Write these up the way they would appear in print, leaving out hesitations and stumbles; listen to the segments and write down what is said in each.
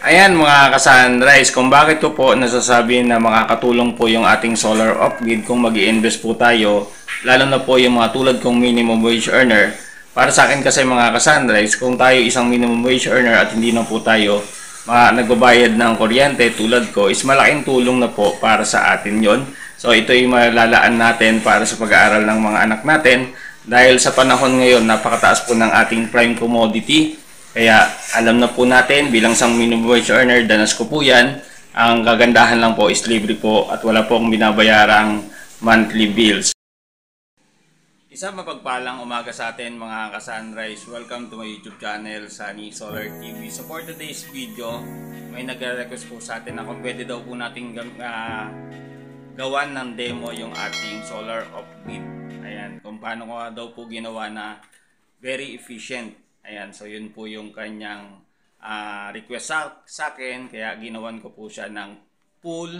Ayan mga ka-sunrise, kung bakit ko po nasasabi na makakatulong po yung ating solar off-grid kung mag-i-invest po tayo, lalo na po yung mga tulad kong minimum wage earner. Para sa akin kasi mga ka-sunrise, kung tayo isang minimum wage earner at hindi na po tayo nagbabayad ng kuryente tulad ko, is malaking tulong na po para sa atin yon. So ito ay malalaan natin para sa pag-aaral ng mga anak natin dahil sa panahon ngayon napakataas po ng ating prime commodity. Kaya alam na po natin bilang isang minimum wage earner, danas ko po yan. Ang kagandahan lang po is libre po at wala po akong binabayarang monthly bills. Isang mapagpalang umaga sa atin mga ka-sunrise. Welcome to my YouTube channel, Sunny Solar TV. So for today's video, may nagre-request po sa atin na kung pwede daw po natin gawan ng demo yung ating solar off-grid. Ayan, kung paano ko daw po ginawa na very efficient. Ayan, so yun po yung kanyang request sa akin, kaya ginawan ko po siya ng full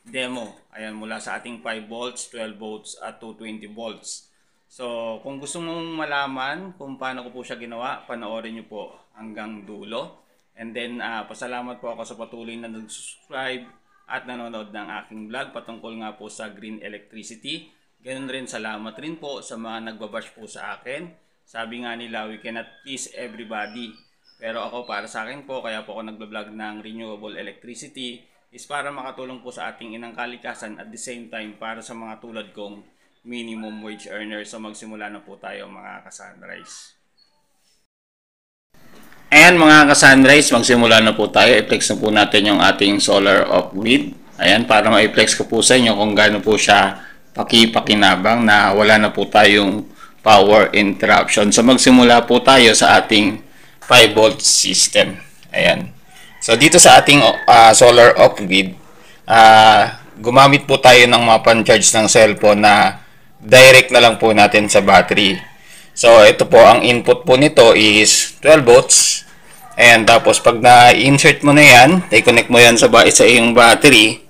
demo. Ayan, mula sa ating 5 volts, 12 volts at 220 volts. So, kung gusto mong malaman kung paano ko po siya ginawa, panoorin nyo po hanggang dulo. And then, pasalamat po ako sa patuloy na nag-subscribe at nanonood ng aking vlog patungkol nga po sa green electricity. Ganun rin, salamat rin po sa mga nagbabash po sa akin. Sabi nga nila, we cannot please everybody. Pero ako, para sa akin po, kaya po ako nagbablog ng renewable electricity is para makatulong po sa ating inang kalikasan at the same time para sa mga tulad kong minimum wage earners. So magsimula na po tayo mga ka-sunrise. Ayan mga ka-sunrise, magsimula na po tayo. I-flex na po natin yung ating solar off-grid. Ayan, para ma-flex ko po sa inyo kung gaano po siya pakinabang na wala na po tayong power interruption. So magsimula po tayo sa ating 5 volt system. Ayan. So dito sa ating solar off-grid, gumamit po tayo ng mga pan-charge ng cellphone na direct na lang po natin sa battery. So ito po, ang input po nito is 12 volts. Ayan, tapos pag na-insert mo na yan, i-connect mo yan sa iyong battery,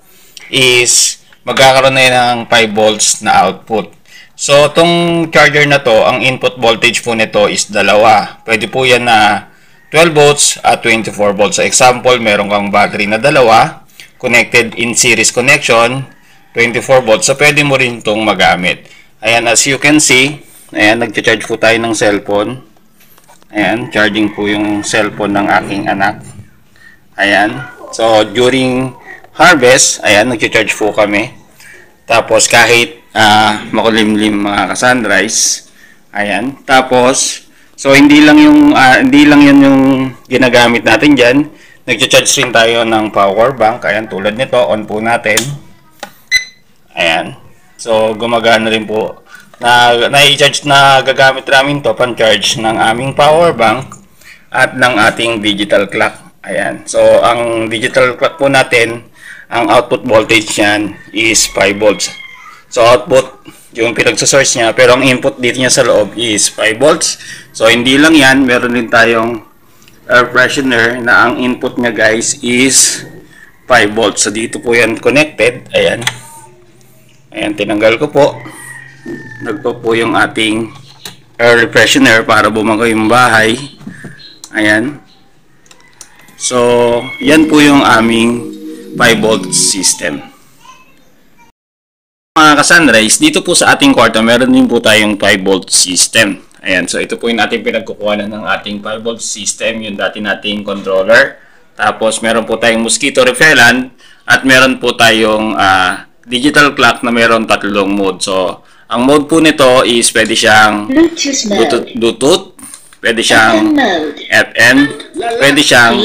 is magkakaroon na yan ng 5 volts na output. So, itong charger na to, ang input voltage po nito is dalawa. Pwede po yan na 12 volts at 24 volts. Sa example, meron kang battery na dalawa, connected in series connection, 24 volts. So, pwede mo rin itong magamit. Ayan, as you can see, ayan, nag-charge po tayo ng cellphone. Ayan, charging po yung cellphone ng aking anak. Ayan. So, during harvest, ayan, nag-charge po kami. Tapos, kahit makulimlim mga ka-sunrise. Ayan. Tapos, so hindi lang yan yung ginagamit natin diyan. Nagcha-charge rin tayo ng power bank. Ayan, tulad nito, on po natin. Ayan. So, gumagana rin po. Na-i-charge na gagamit namin to pan-charge ng aming power bank at ng ating digital clock. Ayan. So, ang digital clock po natin, ang output voltage niyan is 5 volts. So, output, yung pinagsasource niya, pero ang input dito niya sa loob is 5 volts. So, hindi lang yan, meron din tayong air freshener na ang input niya guys is 5 volts. So, dito po yan connected. Ayan. Ayan, tinanggal ko po. Nagpo po yung ating air freshener para bumago yung bahay. Ayan. So, yan po yung aming 5 volt system. Mga ka-sunrise, dito po sa ating kwarto, meron din po tayong 5 volt system. Ayan, so ito po yung ating pinagkukuhanan ng ating 5 volt system, yung dati nating controller. Tapos meron po tayong mosquito repellent at meron po tayong digital clock na meron 3 mode. So, ang mode po nito is pwede siyang Bluetooth, pwede siyang FM, pwede siyang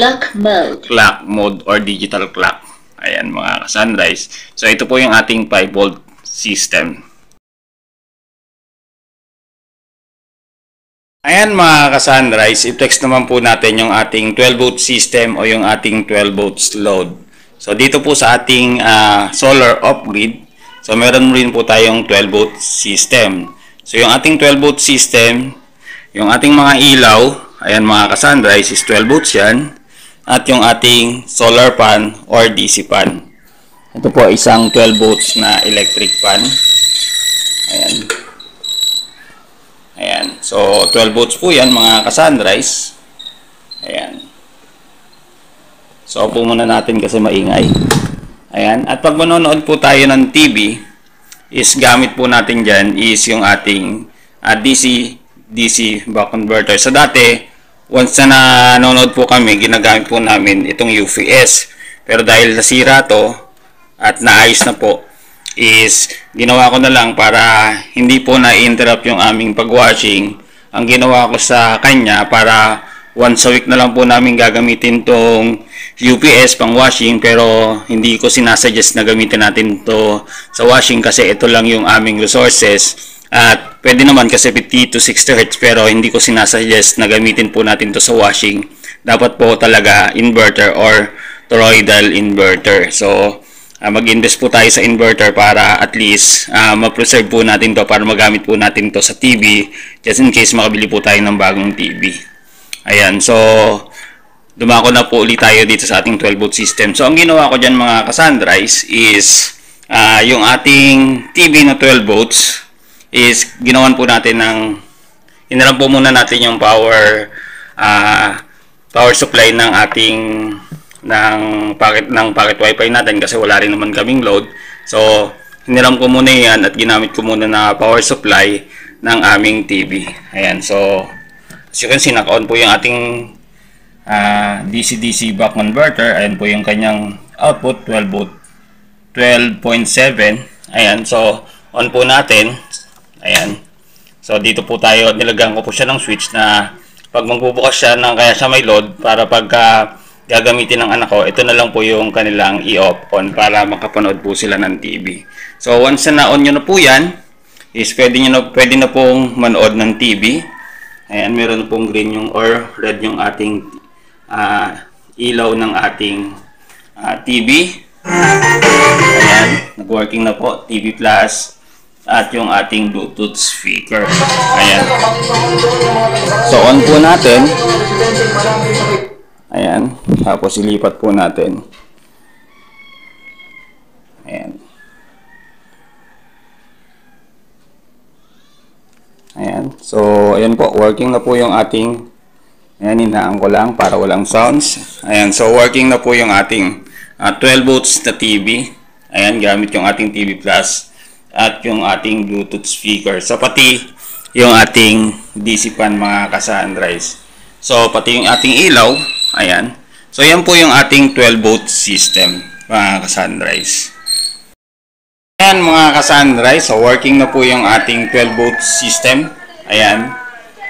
clock mode or digital clock. Ayan mga ka-sunrise. So, ito po yung ating 5 volt system. Ayan mga ka-sunrise, i-flex naman po natin yung ating 12 volt system o yung ating 12 volts load. So dito po sa ating solar off-grid, so meron rin po tayong 12 volt system. So yung ating 12 volt system, yung ating mga ilaw, ayan mga ka-sunrise, is 12 volts yan. At yung ating solar pan or DC pan. Ito po isang 12 volts na electric fan. Ayan. Ayan. So, 12 volts po yan mga ka-sunrise. Ayan. So, upo muna natin kasi maingay. Ayan. At pag manonood po tayo ng TV, is gamit po natin dyan is yung ating DC buck converter. So, dati, once na nanonood po kami, ginagamit po namin itong UPS. Pero dahil nasira to at naayos na po, is ginawa ko na lang para hindi po na-interrupt yung aming pag-washing. Ang ginawa ko sa kanya para once a week na lang po namin gagamitin tong UPS pang washing, pero hindi ko sinasuggest na gamitin natin to sa washing kasi ito lang yung aming resources. At pwede naman kasi 50 to 60 Hz, pero hindi ko sinasuggest na gamitin po natin to sa washing. Dapat po talaga inverter or toroidal inverter. So mag-invest po tayo sa inverter para at least ma-preserve po natin to, para magamit po natin to sa TV just in case makabili po tayo ng bagong TV. Ayan, so dumako na po ulit tayo dito sa ating 12 volt system. So ang ginawa ko dyan mga kasandrice is yung ating TV na 12 volts is ginawan po natin ng inaram po muna natin yung power supply ng ating ng packet wifi natin kasi wala rin naman kaming load. So hiniram ko muna yan at ginamit ko muna na power supply ng aming TV. Ayan, so as you can see, naka-on po yung ating DC-DC buck converter. Ayan po yung kanyang output, 12 volt 12.7. Ayan, so on po natin. Ayan, so dito po tayo, nilagyan ko po siya ng switch na pag magbubukas siya kaya siya may load, para pagka gagamitin ng anak ko, ito na lang po yung kanilang i-off on para makapanood po sila ng TV. So once na on nyo na po yan, is pwede na pong manood ng TV. Ayan, meron pong green yung or red yung ating ilaw ng ating TV. Ayan, nag-working na po, TV Plus at yung ating Bluetooth speaker. Ayan. So on po natin. Ayan, tapos ilipat po natin. Ayan. Ayan, so ayan po, working na po yung ating, ayan, hinaan ko lang para walang sounds. Ayan, so working na po yung ating 12 volts na TV. Ayan, gamit yung ating TV Plus at yung ating Bluetooth speaker. So pati yung ating DC fan mga ka-sunrise. So pati yung ating ilaw. Ayan. So, yan po yung ating 12 volt system, mga ka-sunrise. Ayan, mga ka-sunrise. So, working na po yung ating 12 volt system. Ayan.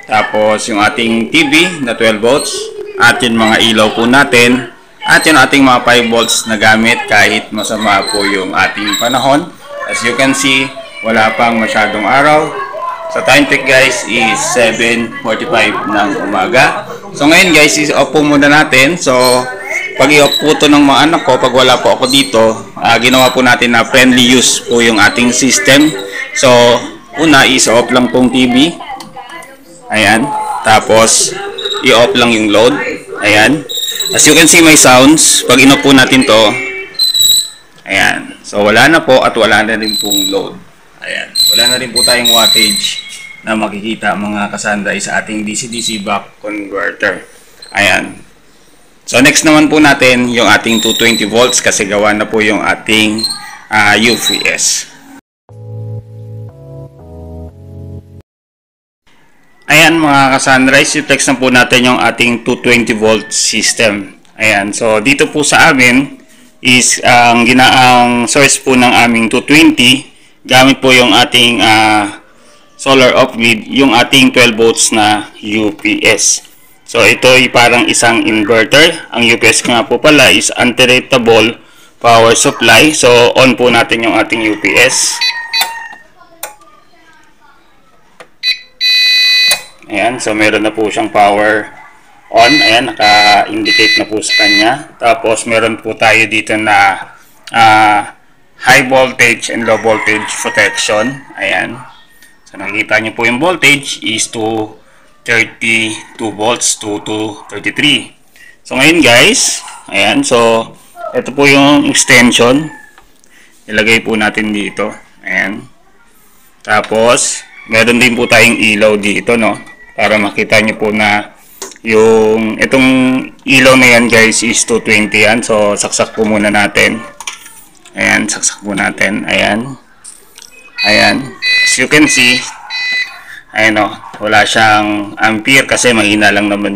Tapos, yung ating TV na 12 volts. At yung mga ilaw po natin. At yung ating mga 5 volts na gamit kahit masama po yung ating panahon. As you can see, wala pang masyadong araw. So, time check guys is 7:45 ng umaga. So ngayon guys, is-off po muna natin. So pag i-off po ito ng mga anak ko, pag wala po ako dito, ginawa po natin na friendly use po yung ating system. So una, is-off lang pong TV. Ayan. Tapos i-off lang yung load. Ayan. As you can see my sounds, pag in-off po natin to, ayan. So wala na po at wala na rin pong load. Ayan. Wala na rin po tayong wattage na makikita mga ka-sunrise sa ating DC-DC buck converter. Ayan. So next naman po natin yung ating 220 volts kasi gawa na po yung ating UPS. Ayan mga ka-sunrise, i-flex na po natin yung ating 220 volt system. Ayan. So dito po sa amin is ang ginaang source po ng aming 220 gamit po yung ating solar off-grid, yung ating 12 volts na UPS. So ito ay parang isang inverter. Ang UPS nga po pala is unrateable power supply. So on po natin yung ating UPS. Ayan, so meron na po siyang power on. Ayan, naka-indicate na po sa kanya. Tapos meron po tayo dito na high voltage and low voltage protection. Ayan. So nakikita nyo po yung voltage is to 32 volts to 33. So ngayon guys, ayan, so ito po yung extension. Ilagay po natin dito. Ayan. Tapos meron din po tayong ilaw dito, no? Para makita nyo po na yung itong ilaw na yan guys is 220 yan. So saksak po muna natin. Ayan, saksak po natin. Ayan. Ayan. As you can see, ayan o, wala siyang ampere kasi mahina lang naman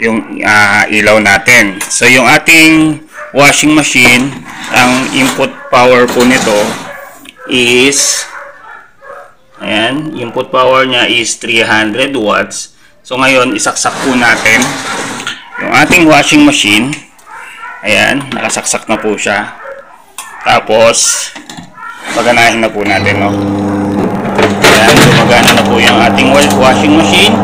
yung ilaw natin. So yung ating washing machine, ang input power po nito is, ayan, input power niya is 300 watts. So ngayon, isaksak po natin yung ating washing machine. Ayan, nakasaksak na po siya. Tapos, paganahin na po natin, no? Ayan, gumagana na po yung ating washing machine.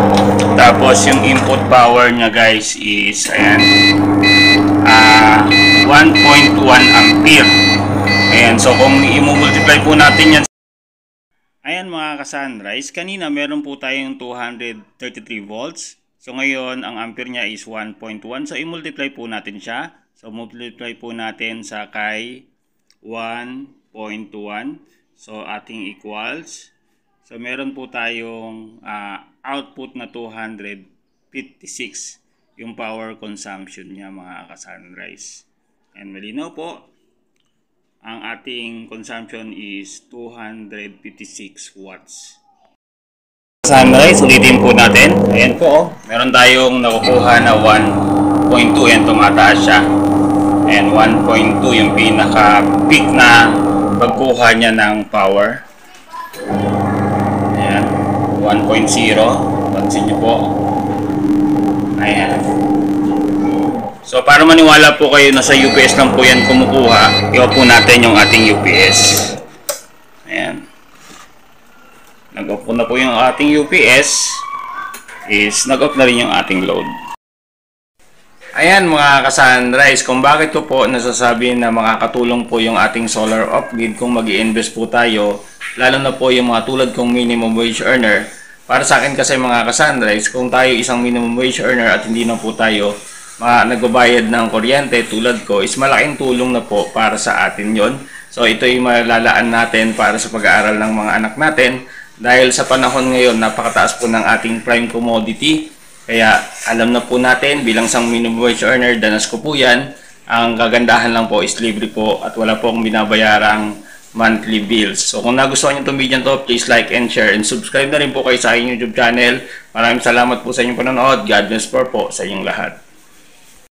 Tapos, yung input power niya, guys, is, ayan, 1.1 ampere. Ayan, so kung i-multiply po natin yan. Ayan mga ka-Sunrise, kanina meron po tayong 233 volts. So ngayon, ang ampere niya is 1.1. So i-multiply po natin siya. So multiply po natin sa kay 1.1. So ating equals. So meron po tayong output na 256 yung power consumption niya mga ka-Sunrise. And malinaw po, ang ating consumption is 256 watts. Sunrise, ulitin po natin. Ayan po, meron tayong nakukuha na 1.2. Ayan, tumataas siya. And 1.2 yung pinaka-peak na pagkuha niya ng power. Ayan, 1.0. Pansin niyo po. Ayan. So, para maniwala po kayo na sa UPS lang po yan kumukuha, i-off po natin yung ating UPS. Ayan. Nag-off po na po yung ating UPS. Nag-off na rin yung ating load. Ayan mga ka-Sunrise, kung bakit ko po nasasabi na makakatulong po yung ating solar off-grid kung mag-i-invest po tayo, lalo na po yung mga tulad kong minimum wage earner. Para sa akin kasi mga ka-Sunrise, kung tayo isang minimum wage earner at hindi na po tayo nagbabayad ng kuryente tulad ko, is malaking tulong na po para sa atin yon. So ito yung malalaan natin para sa pag-aaral ng mga anak natin dahil sa panahon ngayon napakataas po ng ating prime commodity. Kaya alam na po natin bilang isang minimum wage earner, danas ko po yan. Ang kagandahan lang po is libre po at wala po akong binabayarang monthly bills. So kung nagustuhan nyo itong video to, please like and share and subscribe na rin po kayo sa aking YouTube channel. Maraming salamat po sa inyong panonood. God bless po sa inyong lahat.